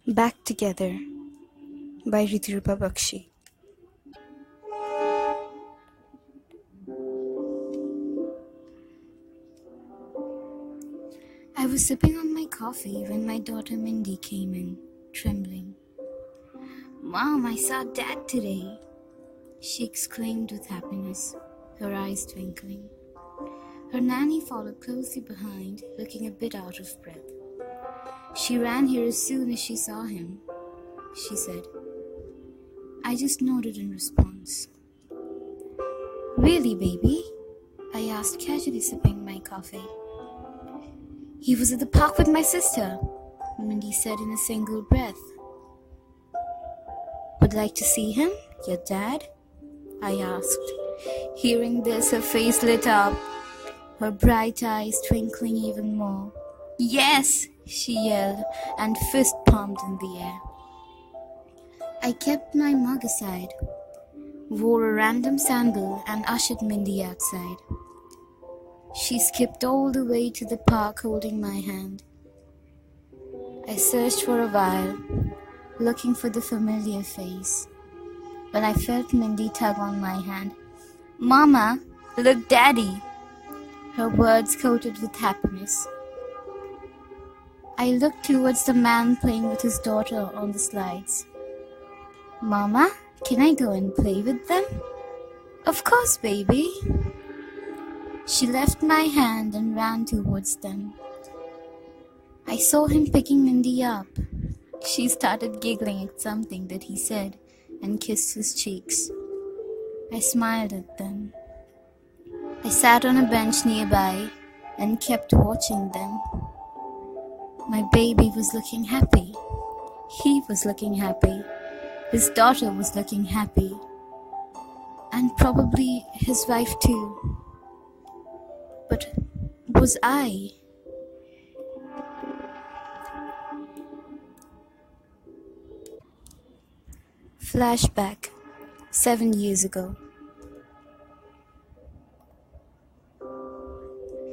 Back Together by Ritirupa Bakshi. I was sipping on my coffee when my daughter Mindy came in, trembling. "Mom, I saw Dad today," she exclaimed with happiness, her eyes twinkling. Her nanny followed closely behind, looking a bit out of breath. "She ran here as soon as she saw him," she said. I just nodded in response. "Really, baby?" I asked, casually sipping my coffee. "He was at the park with my sister," Mindy said in a single breath. "Would like to see him, your dad?" I asked. Hearing this, her face lit up, her bright eyes twinkling even more. "Yes!" she yelled, and fist palmed in the air. I kept my mug aside, wore a random sandal, and ushered Mindy outside. She skipped all the way to the park holding my hand. I searched for a while, looking for the familiar face, when I felt Mindy tug on my hand. "Mama, look, Daddy!" Her words coated with happiness. I looked towards the man playing with his daughter on the slides. "Mama, can I go and play with them?" "Of course, baby." She left my hand and ran towards them. I saw him picking Mindy up. She started giggling at something that he said and kissed his cheeks. I smiled at them. I sat on a bench nearby and kept watching them. My baby was looking happy. He was looking happy. His daughter was looking happy. And probably his wife too. But was I? Flashback, 7 years ago.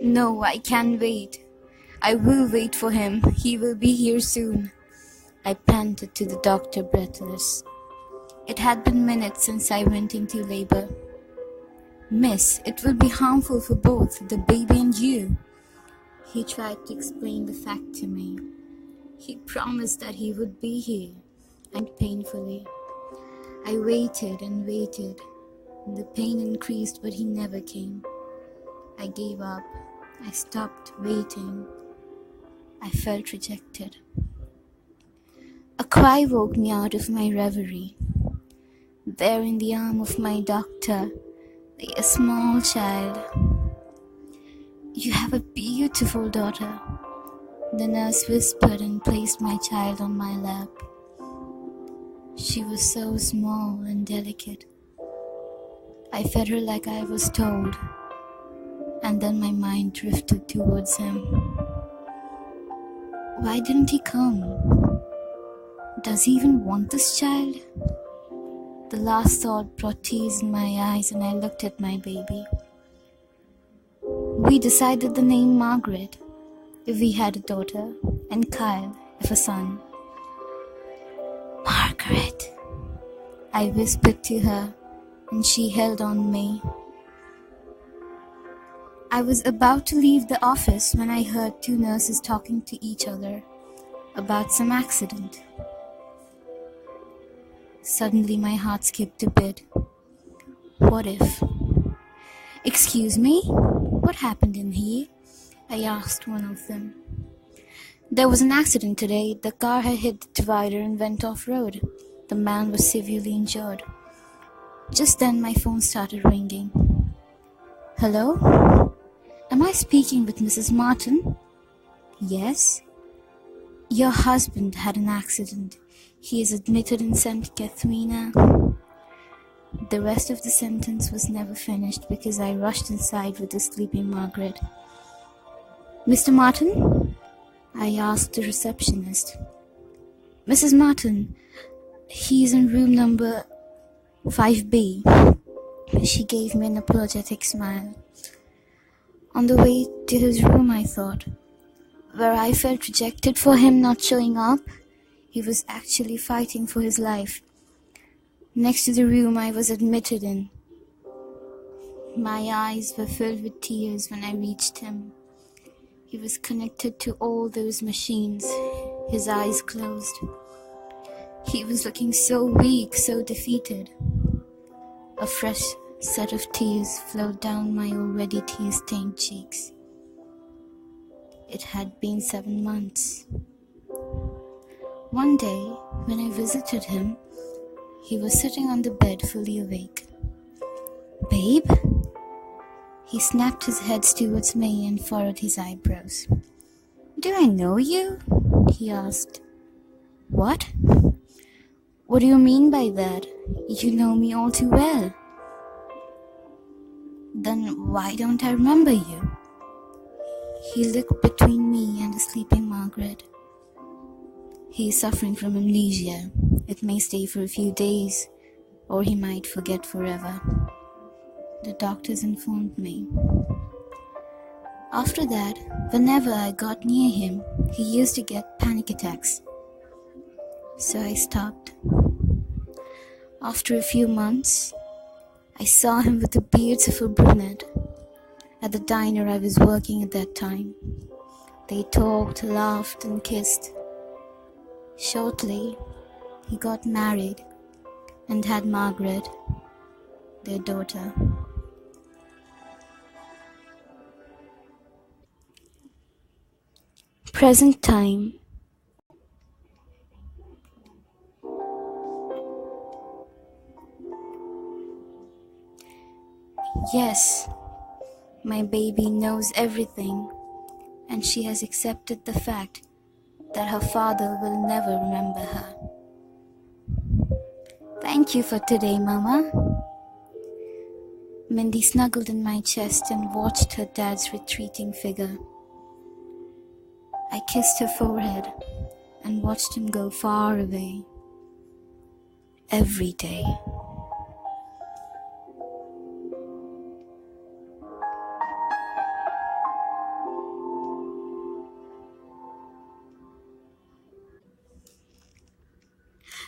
"No, I can't wait. I will wait for him. He will be here soon," I panted to the doctor, breathless. It had been minutes since I went into labor. "Miss, it will be harmful for both the baby and you." He tried to explain the fact to me. He promised that he would be here, and painfully. I waited and waited. The pain increased, but he never came. I gave up. I stopped waiting. I felt rejected. A cry woke me out of my reverie. There in the arm of my doctor lay a small child. "You have a beautiful daughter," the nurse whispered and placed my child on my lap. She was so small and delicate. I fed her like I was told, and then my mind drifted towards him. Why didn't he come? Does he even want this child? The last thought brought tears in my eyes, and I looked at my baby. We decided the name Margaret if we had a daughter, and Kyle if a son. "Margaret," I whispered to her, and she held on me. I was about to leave the office when I heard two nurses talking to each other about some accident. Suddenly my heart skipped a bit. What if? "Excuse me? What happened in here?" I asked one of them. "There was an accident today. The car had hit the divider and went off-road. The man was severely injured." Just then my phone started ringing. "Hello? Am I speaking with Mrs. Martin?" "Yes." "Your husband had an accident. He is admitted in St. Catharina." The rest of the sentence was never finished because I rushed inside with the sleeping Margaret. "Mr. Martin?" I asked the receptionist. "Mrs. Martin, he is in room number 5B. She gave me an apologetic smile. On the way to his room, I thought, where I felt rejected for him not showing up, He was actually fighting for his life. Next to the room I was admitted in. My eyes were filled with tears when I reached him. He was connected to all those machines, his eyes closed. He was looking so weak, so defeated. A fresh set of tears flowed down my already tear-stained cheeks. It had been 7 months. One day, when I visited him, he was sitting on the bed fully awake. "Babe?" He snapped his head towards me and furrowed his eyebrows. "Do I know you?" he asked. "What? What do you mean by that? You know me all too well." "Then why don't I remember you?" He looked between me and the sleeping Margaret. "He is suffering from amnesia. It may stay for a few days, or he might forget forever," the doctors informed me. After that, whenever I got near him, he used to get panic attacks. So I stopped. After a few months, I saw him with the beards of a brunette at the diner I was working at that time. They talked, laughed, and kissed. Shortly, he got married and had Margaret, their daughter. Present time. Yes, my baby knows everything, and she has accepted the fact that her father will never remember her. "Thank you for today, Mama." Mindy snuggled in my chest and watched her dad's retreating figure. I kissed her forehead and watched him go far away. Every day.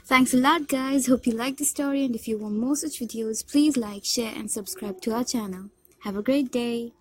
Thanks a lot, guys. Hope you liked the story, and if you want more such videos, please like, share and subscribe to our channel. Have a great day.